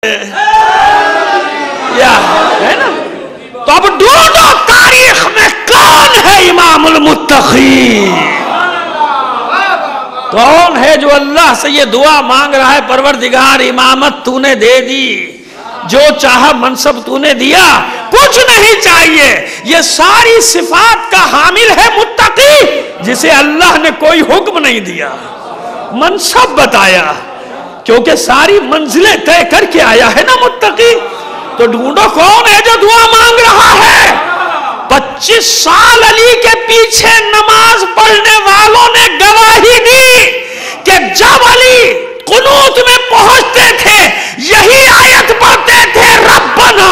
ہے نا؟ تو اب ڈھونڈو تاریخ میں کون ہے امام المتقین، کون ہے جو اللہ سے یہ دعا مانگ رہا ہے پروردگار امامت تو نے دے دی، جو چاہا منصب تو نے دیا، کچھ نہیں چاہیے، یہ ساری صفات کا حامل ہے متقی جسے اللہ نے کوئی حکم نہیں دیا، منصب بتایا، کیونکہ ساری منزلیں طے کر کے آیا ہے نا متقی۔ تو ڈھونڈو کون ہے جو دعا مانگ رہا ہے۔ 25 سال علی کے پیچھے نماز پڑھنے والوں نے گواہی دی کہ جب علی قنوت میں پہنچتے تھے یہی آیت پڑھتے تھے، ربنا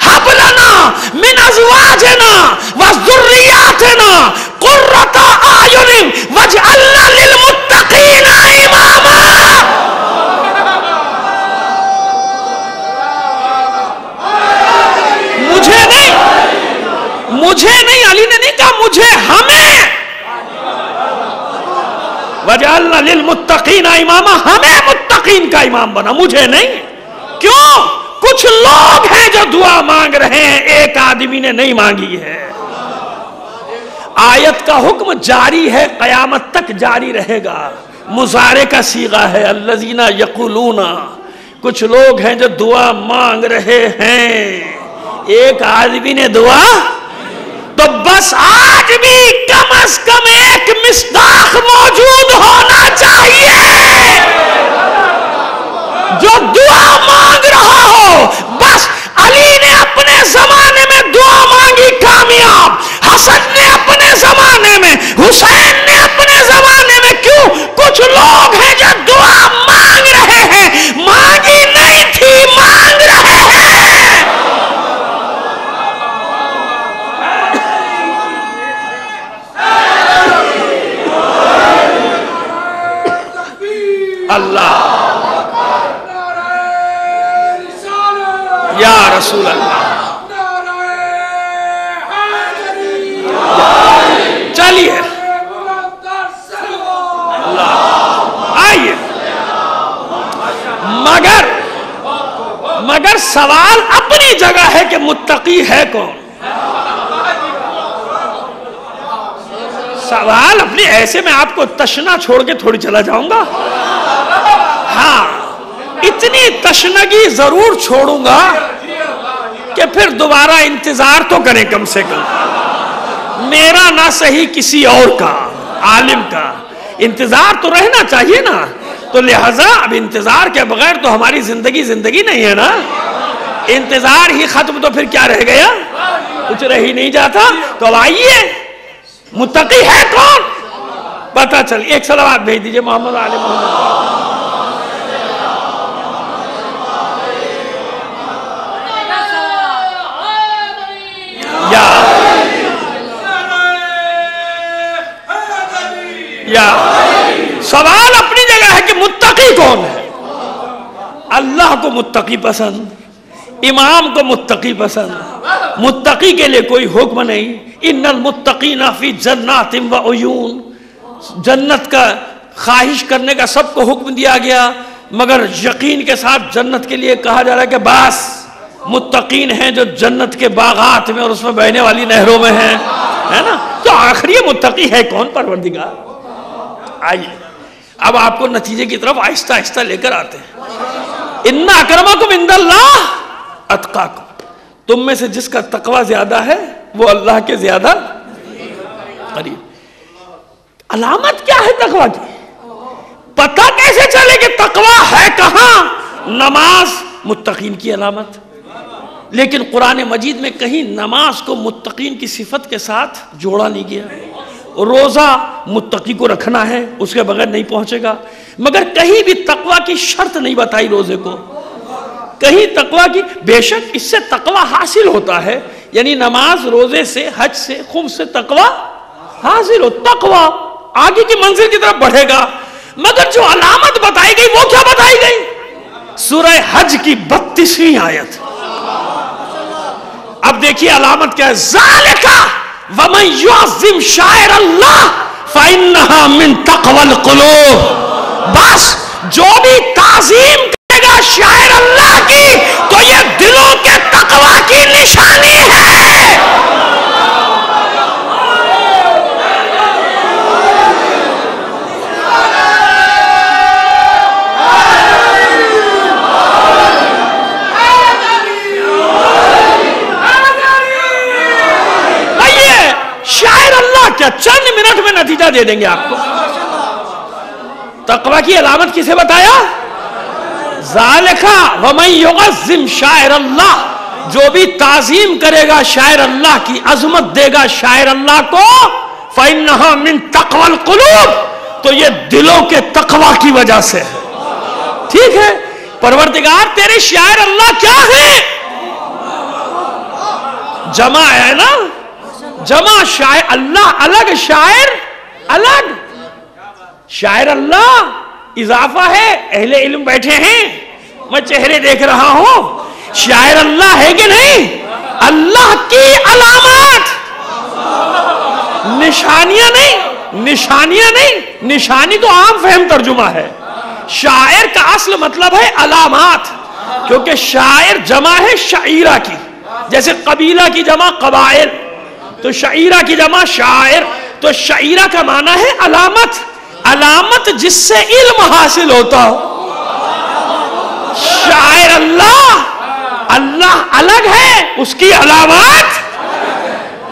ہب لنا من ازواجنا وذریاتنا قرۃ اعین واجعلنا للمتقین اماما۔ مجھے نہیں، علی نے نہیں کہا مجھے، ہمیں، وجعلنا للمتقین اماما، ہمیں متقین کا امام بنا، مجھے نہیں۔ کیوں؟ کچھ لوگ ہیں جو دعا مانگ رہے ہیں، ایک آدمی نے نہیں مانگی ہے۔ آیت کا حکم جاری ہے، قیامت تک جاری رہے گا، مضارع کا صیغہ ہے، الذین یقولون، کچھ لوگ ہیں جو دعا مانگ رہے ہیں، ایک آدمی نے دعا، تو بس آج بھی کم از کم ایک مصداق موجود ہونا چاہیے جو دعا مانگ رہا ہو۔ بس علی نے اپنے زمانے میں دعا مانگی، کامیاب، حسن نے اپنے زمانے میں، حسین نے اپنے زمانے میں، کیوں؟ کچھ لوگ ہیں جو دعا مانگ رہے ہیں، مانگی نہیں تھی، مانگ رہے ہیں۔ اللہ یا رسول اللہ، چلیے آئیے، مگر سوال اپنی جگہ ہے کہ متقی ہے کون؟ سوال اپنی، ایسے میں آپ کو تشنا چھوڑ کے تھوڑی چلا جاؤں گا، ہاں اتنی تشنگی ضرور چھوڑوں گا کہ پھر دوبارہ انتظار تو کریں، کم سے کم میرا نہ صحیح کسی اور کا، عالم کا انتظار تو رہنا چاہیے نا۔ تو لہٰذا اب انتظار کے بغیر تو ہماری زندگی نہیں ہے نا، انتظار ہی ختم تو پھر کیا رہ گیا، کچھ رہ ہی نہیں جاتا۔ تو اب آئیے، متقی ہے کون پتہ چل۔ ایک صلوات بھیج دیجئے محمد علی محمد۔ یا سوال اپنی جگہ ہے کہ متقی کون ہے؟ اللہ کو متقی پسند، امام کو متقی پسند، متقی کے لیے کوئی حکم نہیں۔ ان المتقین فی جنات و عیون، جنت کا خواہش کرنے کا سب کو حکم دیا گیا، مگر یقین کے ساتھ جنت کے لیے کہا جا رہا ہے کہ بس متقین ہیں جو جنت کے باغات میں اور اس میں بہنے والی نہروں میں ہیں، ہے نا؟ تو آخر یہ متقی ہے کون پروردگار؟ آئیے اب آپ کو نتیجے کی طرف آہستہ آہستہ لے کر آتے ہیں۔ ان اکرمکم عند اللہ اتقاکم، تم میں سے جس کا تقوی زیادہ ہے وہ اللہ کے زیادہ قریب۔ علامت کیا ہے تقوی کی؟ پتہ کیسے چلے کہ تقوی ہے کہاں؟ نماز متقین کی علامت، لیکن قرآن مجید میں کہیں نماز کو متقین کی صفت کے ساتھ جوڑا نہیں گیا۔ روزہ متقی کو رکھنا ہے، اس کے بغیر نہیں پہنچے گا، مگر کہیں بھی تقوی کی شرط نہیں بتائی روزے کو، کہیں تقوی کی، بے شک اس سے تقوی حاصل ہوتا ہے، یعنی نماز، روزے سے، حج سے، خمس سے تقوی حاصل ہو، تقوی آگے کی منزل کی طرف بڑھے گا۔ مگر جو علامت بتائی گئی وہ کیا بتائی گئی؟ سورہ حج کی 32ویں آیت۔ اب دیکھیے علامت کیا ہے، ذالک وَمَنْ يُعَظِّمْ شَعَائِرَ اللَّهِ فَإِنَّهَا مِنْ تَقْوَى الْقُلُوبِ، بس جو بھی تعظیم کرے گا شاعر اللہ کی دے دیں گے آپ کو. تقوی کی علامت کسے بتایا؟ ذالکا ومن یعظم شعائر اللہ، جو بھی تعظیم کرے گا شاعر اللہ کی، عظمت دے گا شاعر اللہ کو، فإنہا من تقوی القلوب، تو یہ دلوں کے تقوی کی وجہ سے ہے. ٹھیک ہے، پروردگار تیرے شاعر اللہ کیا ہے؟ جمع ہے نا، جمع شاعر اللہ الگ، شاعر الگ. شاعر اللہ اضافہ ہے. اہل علم بیٹھے ہیں، میں چہرے دیکھ رہا ہوں. شاعر اللہ ہے کہ نہیں؟ اللہ کی علامات، نشانیاں نہیں، نشانیاں نہیں. نشانی تو عام فہم ترجمہ ہے. شاعر کا اصل مطلب ہے علامات، کیونکہ شاعر جمع ہے شعیرہ کی. جیسے قبیلہ کی جمع قبائل، تو شعیرہ کی جمع شاعر. تو شعیرہ کا معنی ہے علامت، علامت جس سے علم حاصل ہوتا ہو. شاعر اللہ، اللہ الگ ہے، اس کی علامات.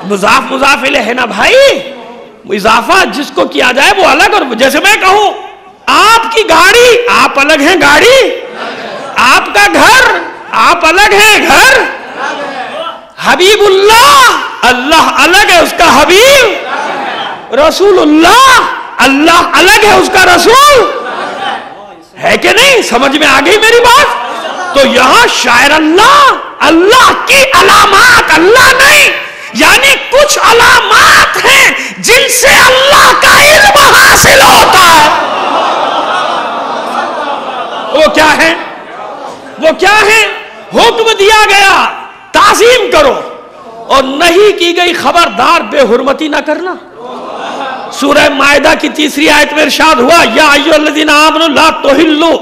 مضاف مضاف الیہ ہے نا بھائی، اضافہ جس کو کیا جائے وہ الگ. اور جیسے میں کہوں آپ کی گاڑی، آپ الگ ہیں گاڑی. آپ کا گھر، آپ الگ ہیں گھر. حبیب اللہ، اللہ الگ ہے اس کا حبیب. رسول اللہ، اللہ الگ ہے اس کا رسول. ہے کہ نہیں؟ سمجھ میں آ گئی میری بات؟ تو یہاں شاعر اللہ، اللہ کی علامات، اللہ نہیں. یعنی کچھ علامات ہیں جن سے اللہ کا علم حاصل ہوتا ہے. وہ کیا ہے؟ وہ کیا ہے؟ حکم دیا گیا تعظیم کرو، اور نہیں کی گئی خبردار بے حرمتی نہ کرنا. سورہ مائدہ کی 3 آیت میں ارشاد ہوا یا ایھا الذین آمنوا لا تحلوا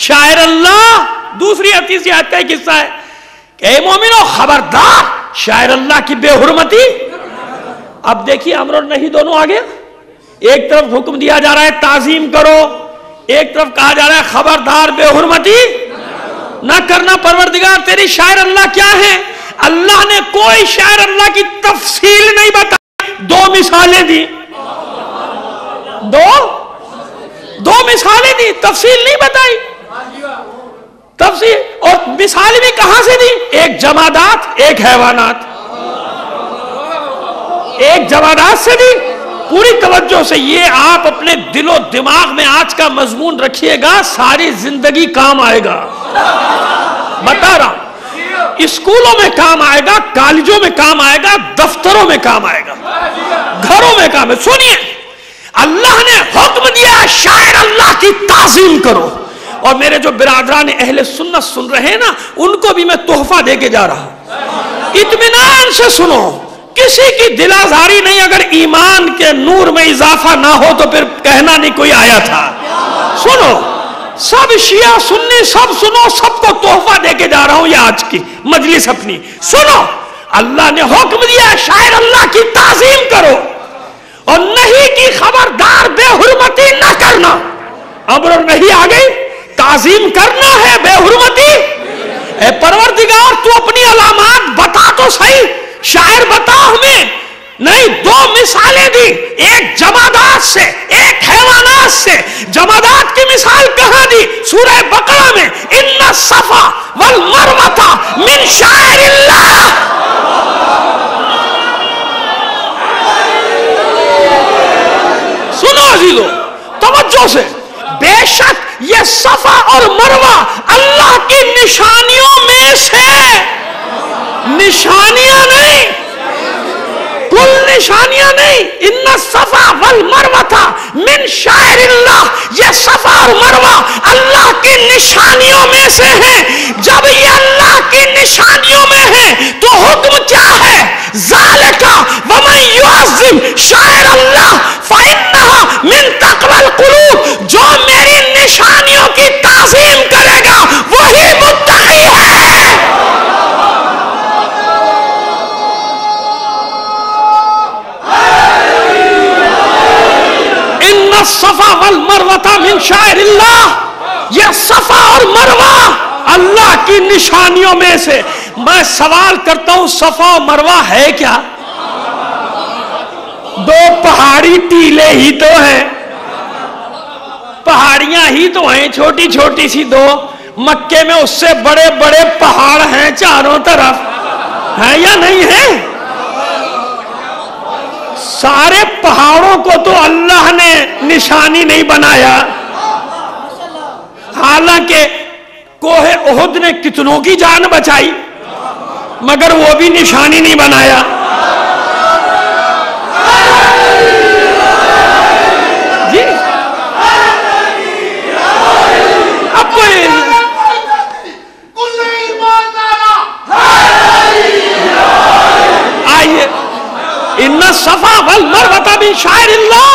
شاعر اللہ. دوسری اور تیسری آیت کا ایک حصہ ہے کہ اے مومنو خبردار شاعر اللہ کی بے حرمتی. اب دیکھیے امر اور نہیں دونوں آ گیا. ایک طرف حکم دیا جا رہا ہے تعظیم کرو، ایک طرف کہا جا رہا ہے خبردار بے حرمتی نہ کرنا. پروردگار تیری شاعر اللہ کیا ہے؟ اللہ نے کوئی شاعر اللہ کی تفصیل نہیں بتائی. 2 مثالیں دی، دو مثالیں دی، تفصیل نہیں بتائی. تفصیل اور مثال بھی کہاں سے دی؟ ایک جمادات، ایک حیوانات. ایک جمادات سے دی. پوری توجہ سے یہ آپ اپنے دل و دماغ میں آج کا مضمون رکھیے گا، ساری زندگی کام آئے گا. بتا رہا ہوں، اسکولوں میں کام آئے گا، کالجوں میں کام آئے گا، دفتروں میں کام آئے گا، گھروں میں کام ہے. سنیے، اللہ نے حکم دیا شاعر اللہ کی تعظیم کرو. اور میرے جو برادران اہل سنت سن رہے ہیں نا، ان کو بھی میں تحفہ دے کے جا رہا ہوں. اطمینان سے سنو، کسی کی دل آزاری نہیں. اگر ایمان کے نور میں اضافہ نہ ہو تو پھر کہنا نہیں کوئی آیا تھا. سنو، سب شیعہ سنی سب سنو، سب کو تحفہ دے کے جا رہا ہوں. یہ آج کی مجلس اپنی سنو. اللہ نے حکم دیا شاعر اللہ کی تعظیم کرو، اور نہیں کی خبردار بے حرمتی نہ کرنا. امر اور نہیں آ گئی. تعظیم کرنا ہے، بے حرمتی. اے پروردگار تو اپنی علامات بتا تو صحیح. شاعر بتا ہمیں. نہیں، 2 مثالیں دی، ایک جمادات سے، ایک حیوانات سے. جمادات کی مثال کہاں دی؟ سورہ بقرہ میں ان الصفا والمروہ من شعائر اللہ. سنو عزیزو توجہ سے، بے شک یہ صفا اور مروہ اللہ کی نشانیوں میں سے، نشانیاں نہیں، کل نشانیاں نہیں. ان الصفا والمروہ من شعائر اللہ، یہ صفا اور مروہ اللہ کی نشانیوں میں سے ہیں. جب یہ اللہ کی نشانیوں میں ہیں تو حکم کیا ہے؟ ذالک ومن یعظم شعائر اللہ فإنہا من تقوی القلوب. جو میری نشانیوں کی تعظیم کرے گا وہی متقی ہے. ان الصفا والمروہ من شعائر اللہ، یہ صفا اور مروہ اللہ کی نشانیوں میں سے. میں سوال کرتا ہوں، صفا اور مروہ ہے کیا؟ دو پہاڑی ٹیلے ہی تو ہیں، پہاڑیاں ہی تو ہیں چھوٹی چھوٹی سی دو. مکے میں اس سے بڑے بڑے پہاڑ ہیں چاروں طرف، ہیں یا نہیں ہیں؟ سارے پہاڑوں کو تو اللہ نے نشانی نہیں بنایا. حالانکہ کوہ احد نے کتنوں کی جان بچائی، مگر وہ بھی نشانی نہیں بنایا. جی اب کوئی آئیے، ان صفا والمروہ من شعائر اللہ.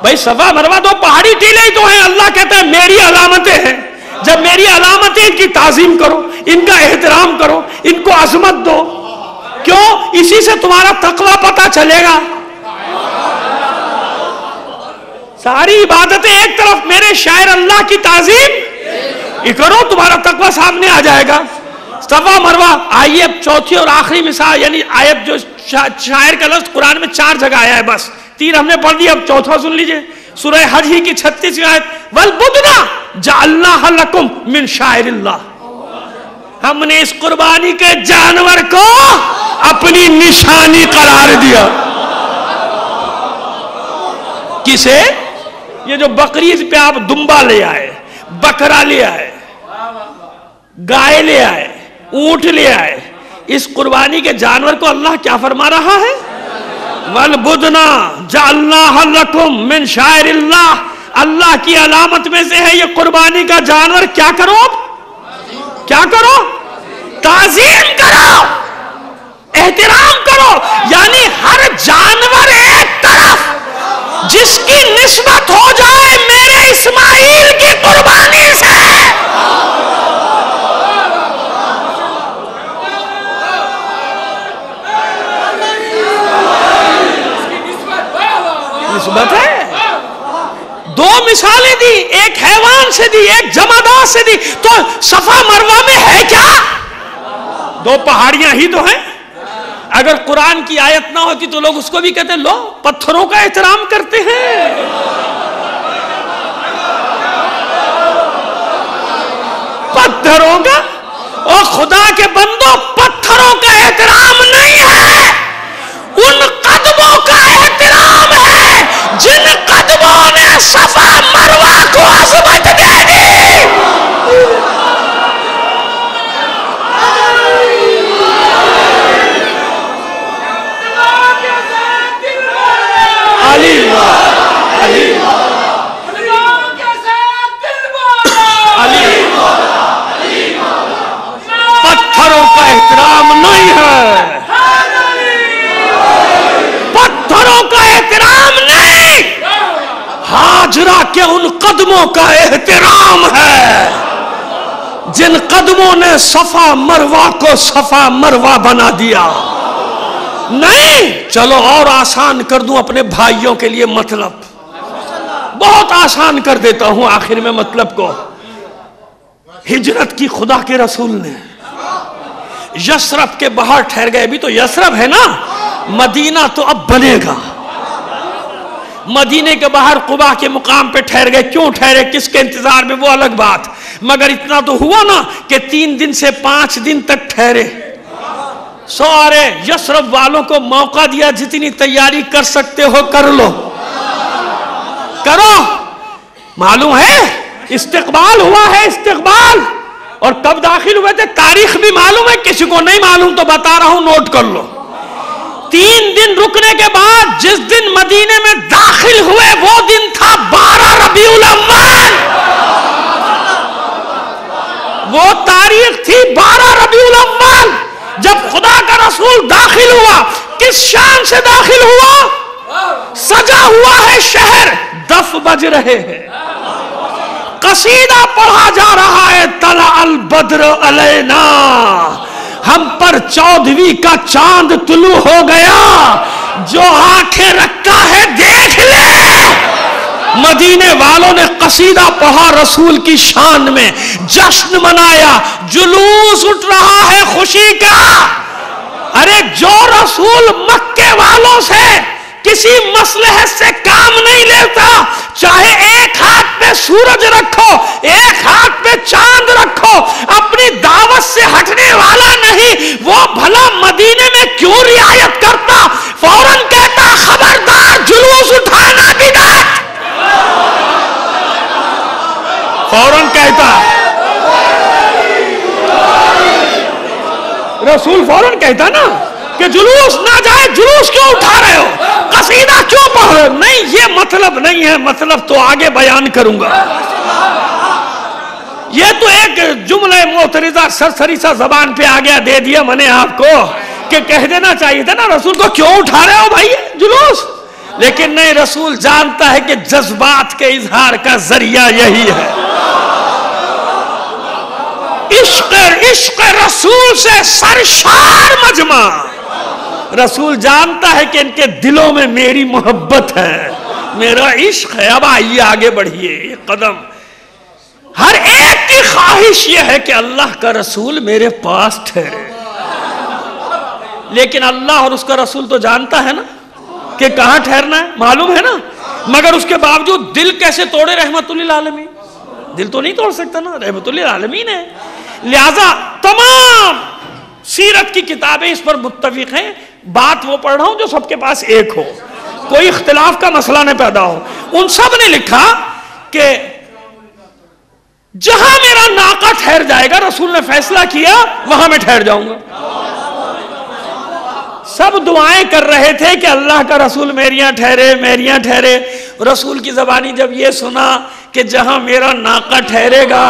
بھائی صفا مروہ دو پہاڑی ٹیلے ہی تو ہیں. اللہ کہتا ہے میری علامتیں ہیں. جب میری علامتیں، ان کی تعظیم کرو، ان کا احترام کرو، ان کو عظمت دو. کیوں؟ اسی سے تمہارا تقوی پتہ چلے گا. ساری عبادتیں ایک طرف، میرے شاعر اللہ کی تعظیم کرو، تمہارا تقوی سامنے آ جائے گا. صفا مروہ. آئیے اب چوتھی اور آخری مثال، یعنی آیت جو شاعر کا لفظ قرآن میں 4 جگہ آیا ہے، بس 3 ہم نے پڑھ دی. اب چوتھا سن لیجئے، سورہ حج ہی کی 36ویں آیت، وَالْبُدْنَ جَعَلْنَاهَا لَكُمْ مِنْ شَعَائِرِ اللَّهِ. ہم نے اس قربانی کے جانور کو اپنی نشانی قرار دیا. کسے؟ یہ جو بقرعید پہ آپ دمبا لے آئے، بکرا لے آئے، گائے لے آئے، اونٹ لے آئے، اس قربانی کے جانور کو اللہ کیا فرما رہا ہے؟ وَالْبُدْنَ جَعَلْنَاهَا لَكُمْ مِنْ شَعَائِرِ اللَّهِ. اللہ کی علامت میں سے ہے یہ قربانی کا جانور. کیا کرو؟ کیا کرو؟ تعظیم کرو، احترام کرو. یعنی ہر جانور ایک طرف جس کی نسبت ہو جائے میرے اسماعیل کی قربانی سے. نسبت ہے. 2 مثالیں دی، ایک حیوان سے دی، ایک جمادات سے دی. تو صفا مروہ میں ہے کیا؟ 2 پہاڑیاں ہی تو ہیں. اگر قرآن کی آیت نہ ہوتی تو لوگ اس کو بھی کہتے ہیں لو پتھروں کا احترام کرتے ہیں. پتھروں کا، اور خدا کے بندوں پتھروں کا احترام نہیں ہے، ان قدموں کا احترام ہے جن قدموں نے صفا مروہ کو عظمت دے دی. پتھروں کا احترام نہیں ہے، پتھروں کا احترام نہیں، ہاجرہ کے ان قدموں کا احترام ہے جن قدموں نے صفا مروہ کو صفا مروہ بنا دیا. نہیں، چلو اور آسان کر دوں اپنے بھائیوں کے لیے مطلب، بہت آسان کر دیتا ہوں آخر میں مطلب کو. ہجرت کی خدا کے رسول نے، یثرب کے باہر ٹھہر گئے. ابھی تو یثرب ہے نا، مدینہ تو اب بنے گا. مدینے کے باہر قبا کے مقام پہ ٹھہر گئے. کیوں ٹھہرے، کس کے انتظار میں، وہ الگ بات. مگر اتنا تو ہوا نا کہ 3 دن سے 5 دن تک ٹھہرے. سارے یثرب والوں کو موقع دیا، جتنی تیاری کر سکتے ہو کر لو، کرو. معلوم ہے استقبال ہوا ہے، استقبال. اور کب داخل ہوئے تھے تاریخ بھی معلوم ہے، کسی کو نہیں معلوم تو بتا رہا ہوں، نوٹ کر لو. 3 دن رکنے کے بعد جس دن مدینے میں داخل ہوئے وہ دن تھا 12 ربیع الاول. وہ تاریخ تھی 12 ربیع الاول جب خدا کا رسول داخل ہوا. کس شان سے داخل ہوا؟ سجا ہوا ہے شہر، دف بج رہے ہیں، قصیدہ پڑھا جا رہا ہے، طلع البدر علینا، ہم پر 14ویں کا چاند طلوع ہو گیا، جو آنکھیں رکھتا ہے دیکھ لے. مدینے والوں نے قصیدہ پڑھا رسول کی شان میں، جشن منایا، جلوس اٹھ رہا ہے خوشی کا. ارے جو رسول مکے والوں سے کسی مصلحت سے کام نہیں لیتا، چاہے ایک ہاتھ پہ سورج رکھو، ایک ہاتھ پہ چاند رکھو، اپنی دعوت سے ہٹنے والا نہیں، وہ بھلا مدینے میں کیوں رعایت کرتا؟ فوراً کہتا خبردار جلوس اٹھانا بدعت، فوراً کہتا، رسول فوراً کہتا نا کہ جلوس نہ جائے، جلوس کیوں اٹھا رہے ہو، قصیدہ کیوں پڑھ رہے ہو؟ نہیں، یہ مطلب نہیں ہے، مطلب تو آگے بیان کروں گا۔ یہ تو ایک جملہ معترضہ سرسری سا زبان پہ آ گیا، دے دیا میں نے آپ کو، کہ کہہ دینا چاہیے تھا نا رسول کو کیوں اٹھا رہے ہو بھائی جلوس، لیکن نہیں، رسول جانتا ہے کہ جذبات کے اظہار کا ذریعہ یہی ہے۔ عشق رسول سے سرشار مجمع، رسول جانتا ہے کہ ان کے دلوں میں میری محبت ہے، میرا عشق ہے۔ اب آئیے آگے بڑھیے، یہ قدم، ہر ایک کی خواہش یہ ہے کہ اللہ کا رسول میرے پاس ٹھہرے، لیکن اللہ اور اس کا رسول تو جانتا ہے نا کہ کہاں ٹھہرنا ہے، معلوم ہے نا، مگر اس کے باوجود دل کیسے توڑے رحمت للعالمین؟ دل تو نہیں توڑ سکتا نا، رحمت للعالمین ہے۔ لہذا تمام سیرت کی کتابیں اس پر متفق ہیں، بات وہ پڑھ رہا ہوں جو سب کے پاس ایک ہو، کوئی اختلاف کا مسئلہ نہ پیدا ہو۔ ان سب نے لکھا کہ جہاں میرا ناقہ ٹھہر جائے گا، رسول نے فیصلہ کیا وہاں میں ٹھہر جاؤں گا۔ سب دعائیں کر رہے تھے کہ اللہ کا رسول میریاں ٹھہرے، میریاں ٹھہرے۔ رسول کی زبانی جب یہ سنا کہ جہاں میرا ناقہ ٹھہرے گا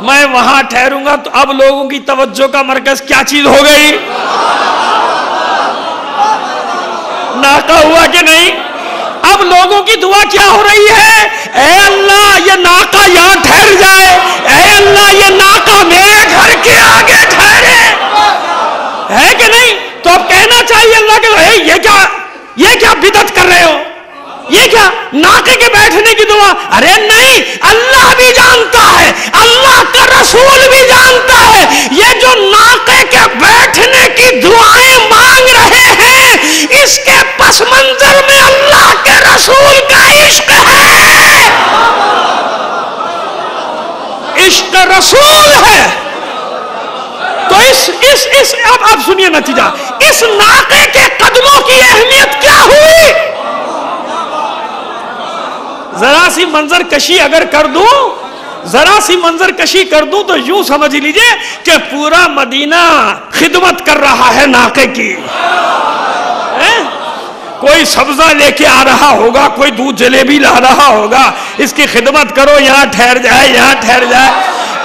میں وہاں ٹھہروں گا، تو اب لوگوں کی توجہ کا مرکز کیا چیز ہو گئی؟ ناقہ ہوا کہ نہیں؟ اب لوگوں کی دعا کیا ہو رہی ہے؟ اے اللہ یہ ناقہ یہاں ٹھہر جائے، اے اللہ یہ ناقہ میرے گھر کے آگے ٹھہرے، ہے کہ نہیں؟ تو اب کہنا چاہیے اللہ کے یہ کیا بدعت کر رہے ہو، یہ کیا ناقے کے بیٹھنے کی دعا؟ ارے نہیں، اللہ بھی جانتا ہے، اللہ کا رسول بھی جانتا ہے، یہ جو ناقے کے بیٹھنے کی دعائیں مانگ رہے ہیں اس کے پس منظر میں اللہ کے رسول کا عشق ہے، عشق رسول ہے۔ تو اب سنیے نتیجہ، اس ناقے کے قدموں کی اہمیت کیا ہوئی؟ ذرا سی منظر کشی اگر کر دوں، ذرا سی منظر کشی کر دوں تو یوں سمجھ لیجئے کہ پورا مدینہ خدمت کر رہا ہے ناقے کی۔ کوئی سبزہ لے کے آ رہا ہوگا، کوئی دودھ جلیبی لا رہا ہوگا، اس کی خدمت کرو، یہاں ٹھہر جائے، یہاں ٹھہر جائے۔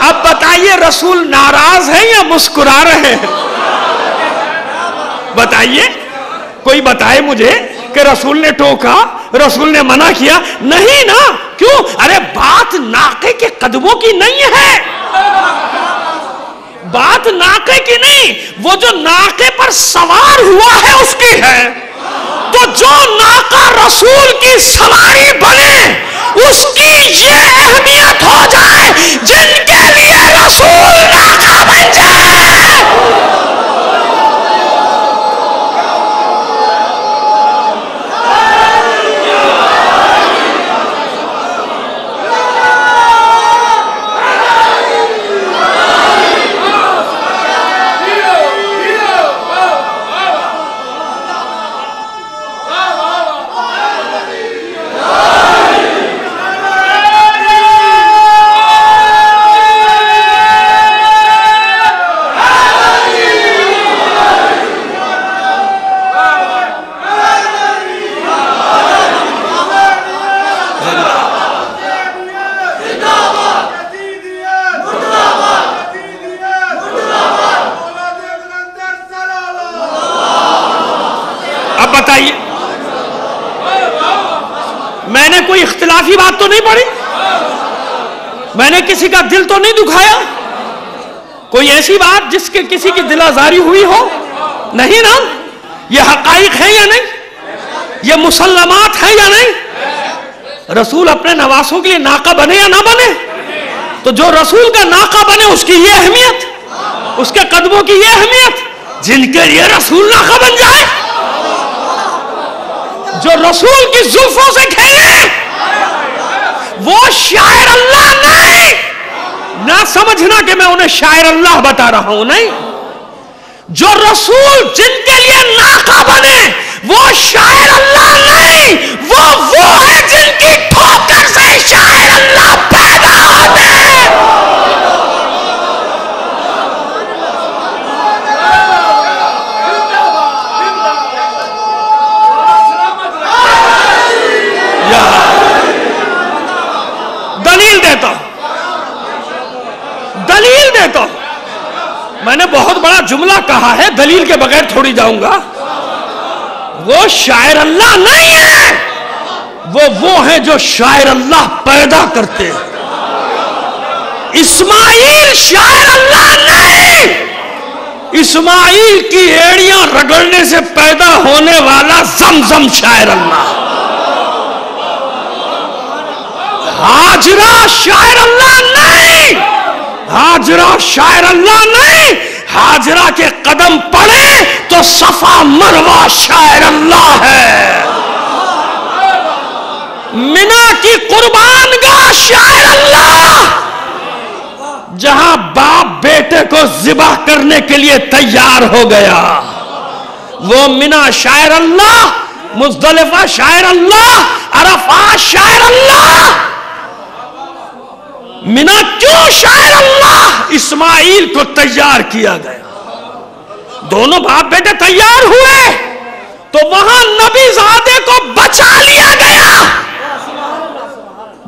اب بتائیے رسول ناراض ہیں یا مسکرا رہے ہیں؟ بتائیے، کوئی بتائے مجھے کہ رسول نے ٹوکا، رسول نے منع کیا؟ نہیں نا، کیوں؟ ارے بات ناقے کے قدموں کی نہیں ہے، بات ناقے کی نہیں، وہ جو ناقے پر سوار ہوا ہے اس کی ہے۔ تو جو ناقہ رسول کی سواری بنے اس کی یہ اہمیت ہو جائے جن کے لیے رسول ناقہ بن جائے۔ میں نے کوئی اختلافی بات تو نہیں پڑھی، میں نے کسی کا دل تو نہیں دکھایا، کوئی ایسی بات جس کے کسی کی دل آزاری ہوئی ہو؟ نہیں نا، یہ حقائق ہیں یا نہیں، یہ مسلمات ہیں یا نہیں؟ رسول اپنے نواسوں کے لیے ناقہ بنے یا نہ بنے؟ تو جو رسول کا ناقہ بنے اس کی یہ اہمیت، اس کے قدموں کی یہ اہمیت، جن کے لیے رسول ناقہ بن جائے۔ جو رسول کی زلفوں سے کھیلے وہ شاعر اللہ نہیں. نہ سمجھنا کہ میں انہیں شاعر اللہ بتا رہا ہوں، نہیں. جو رسول جن کے لیے ناقہ بنے وہ شاعر اللہ نہیں، وہ ہے جن کی ٹھوکر سے شاعر اللہ پیدا ہوتے ہیں. دلیل دیتا ہوں. میں نے بہت بڑا جملہ کہا ہے، دلیل کے بغیر تھوڑی جاؤں گا. وہ شاعر اللہ نہیں ہے، وہ ہیں جو شاعر اللہ پیدا کرتے ہیں. اسماعیل شاعر اللہ نہیں، اسماعیل کی ایڑیاں رگڑنے سے پیدا ہونے والا زمزم شاعر اللہ. ہاجرہ شاعر اللہ نہیں، ہاجرہ شاعر اللہ نہیں. ہاجرہ کے قدم پڑے تو صفا مروہ شاعر اللہ ہے. منا کی قربان گاہ شاعر اللہ، جہاں باپ بیٹے کو ذبح کرنے کے لیے تیار ہو گیا، وہ منا شاعر اللہ، مزدلفہ شاعر اللہ، عرفات شاعر اللہ. منا کیوں شاعر اللہ؟ اسماعیل کو تیار کیا گیا، دونوں باپ بیٹے تیار ہوئے تو وہاں نبی زادے کو بچا لیا گیا،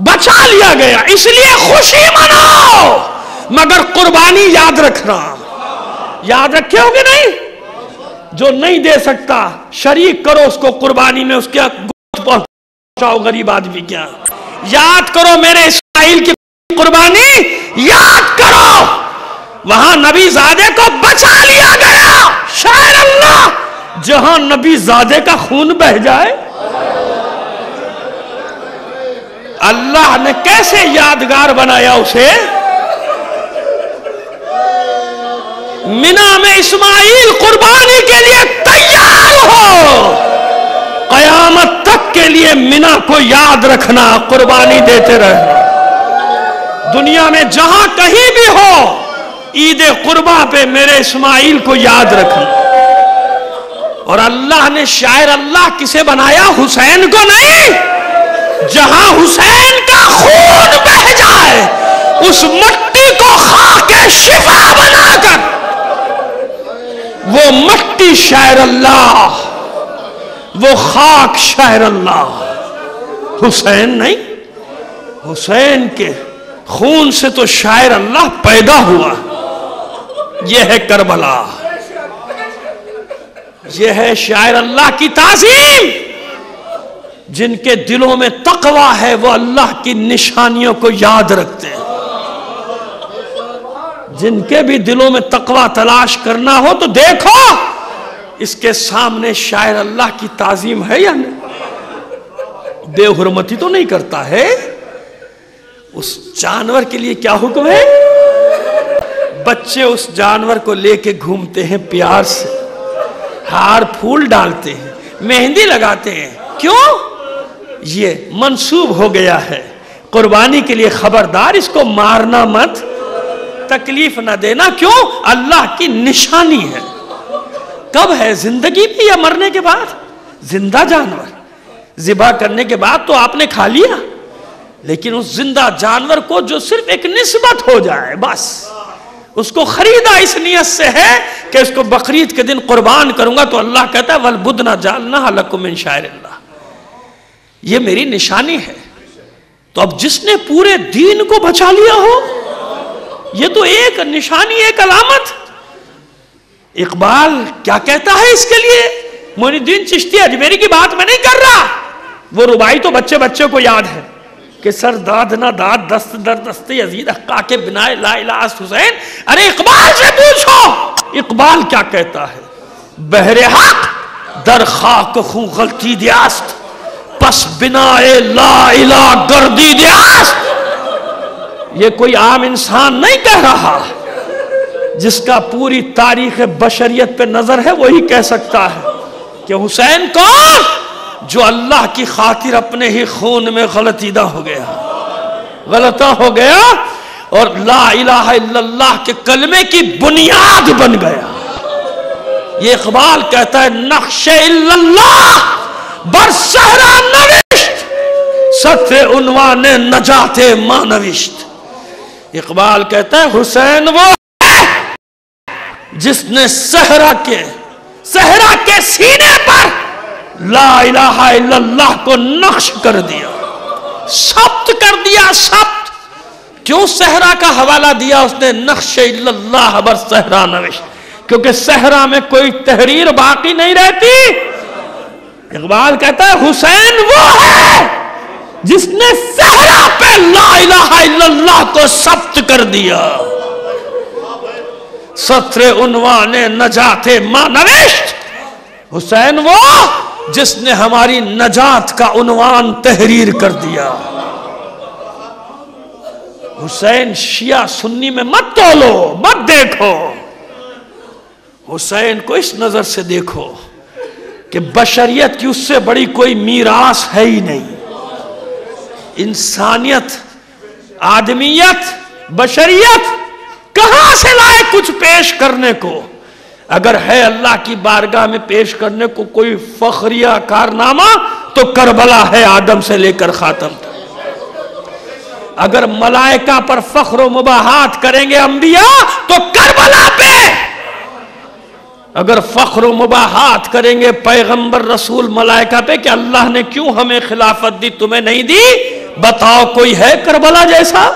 بچا لیا گیا. اس لیے خوشی مناؤ، مگر قربانی یاد رکھنا. یاد رکھے ہوگے نہیں؟ جو نہیں دے سکتا شریک کرو اس کو قربانی میں، اس کے گوشت پہنچاؤ غریب آدمی کیا. یاد کرو میرے اسماعیل کی قربانی، یاد کرو وہاں نبی زادے کو بچا لیا گیا. شاعر اللہ، جہاں نبی زادے کا خون بہ جائے. اللہ نے کیسے یادگار بنایا اسے. منا میں اسماعیل قربانی کے لیے تیار ہو. قیامت تک کے لیے منا کو یاد رکھنا، قربانی دیتے رہنا. دنیا میں جہاں کہیں بھی ہو عید قربہ پہ میرے اسماعیل کو یاد رکھنا. اور اللہ نے شاعر اللہ کسے بنایا؟ حسین کو نہیں. جہاں حسین کا خون بہ جائے اس مٹی کو خاک شفا بنا کر، وہ مٹی شاعر اللہ، وہ خاک شاعر اللہ. حسین نہیں، حسین کے خون سے تو شاعر اللہ پیدا ہوا. یہ ہے کربلا، یہ ہے شاعر اللہ کی تعظیم. جن کے دلوں میں تقوی ہے وہ اللہ کی نشانیوں کو یاد رکھتے ہیں. جن کے بھی دلوں میں تقوی تلاش کرنا ہو تو دیکھو اس کے سامنے شاعر اللہ کی تعظیم ہے یا نہیں. بے حرمتی تو نہیں کرتا ہے. اس جانور کے لیے کیا حکم ہے؟ بچے اس جانور کو لے کے گھومتے ہیں پیار سے، ہار پھول ڈالتے ہیں، مہندی لگاتے ہیں. کیوں؟ یہ منسوب ہو گیا ہے قربانی کے لیے. خبردار اس کو مارنا مت، تکلیف نہ دینا. کیوں؟ اللہ کی نشانی ہے. کب ہے؟ زندگی میں یا مرنے کے بعد؟ زندہ جانور ذبح کرنے کے بعد تو آپ نے کھا لیا، لیکن اس زندہ جانور کو جو صرف ایک نسبت ہو جائے بس، اس کو خریدا اس نیت سے ہے کہ اس کو بقرعید کے دن قربان کروں گا، تو اللہ کہتا ہے وَالْبُدْنَ جَعَلْنَاهَا لَكُم مِّن شَعَائِرِ اللَّهِ. یہ میری نشانی ہے. تو اب جس نے پورے دین کو بچا لیا ہو، یہ تو ایک نشانی، ایک علامت. اقبال کیا کہتا ہے اس کے لیے؟ معین الدین چشتی اجمیری کی بات میں نہیں کر رہا. وہ ربائی تو بچے بچے کو یاد ہے کہ سر داد نہ داد دست در دست یزید حقا کے بنائے لا الہ حسین. ارے اقبال سے پوچھو اقبال کیا کہتا ہے. بہر حق در خاک خون غلطی دیاست، پس بنائے لا الہ گردی دیاست. یہ کوئی عام انسان نہیں کہہ رہا. جس کا پوری تاریخ بشریت پہ نظر ہے وہی کہہ سکتا ہے کہ حسین کون؟ جو اللہ کی خاطر اپنے ہی خون میں غلطیدہ ہو گیا، غلطہ ہو گیا اور لا الہ الا اللہ کے کلمے کی بنیاد بن گیا۔ یہ اقبال کہتا ہے نقش الا اللہ بر صحرا نوشت، سطر عنوان نجات ما نوشت۔ اقبال کہتا ہے حسین وہ ہے جس نے صحرا کے سینے پر لا الہ الا اللہ کو نقش کر دیا، ثبت کر دیا، ثبت۔ کیوں صحرا کا حوالہ دیا اس نے؟ نقش الا اللہ بر صحرا نوشت، کیونکہ صحرا میں کوئی تحریر باقی نہیں رہتی۔ اقبال کہتا ہے حسین وہ ہے جس نے صحرا پہ لا الہ الا اللہ کو ثبت کر دیا، سطر عنوان نجات ما نوشت۔ حسین وہ جس نے ہماری نجات کا عنوان تحریر کر دیا۔ حسین شیعہ سنی میں مت تولو، مت دیکھو، حسین کو اس نظر سے دیکھو کہ بشریت کی اس سے بڑی کوئی میراث ہے ہی نہیں۔ انسانیت، آدمیت، بشریت کہاں سے لائے کچھ پیش کرنے کو؟ اگر ہے اللہ کی بارگاہ میں پیش کرنے کو کوئی فخریہ کارنامہ تو کربلا ہے، آدم سے لے کر خاتم تک۔ اگر ملائکہ پر فخر و مباحات کریں گے انبیاء تو کربلا پہ، اگر فخر و مباحات کریں گے پیغمبر رسول ملائکہ پہ کہ اللہ نے کیوں ہمیں خلافت دی تمہیں نہیں دی، بتاؤ کوئی ہے کربلا جیسا؟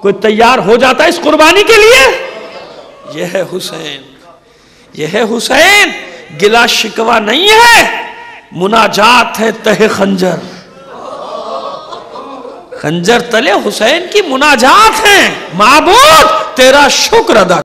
کوئی تیار ہو جاتا ہے اس قربانی کے لیے؟ یہ ہے حسین، یہ ہے حسین۔ گلا شکوہ نہیں ہے، مناجات ہے تہ خنجر، خنجر تلے حسین کی مناجات ہیں، معبود تیرا شکر ادا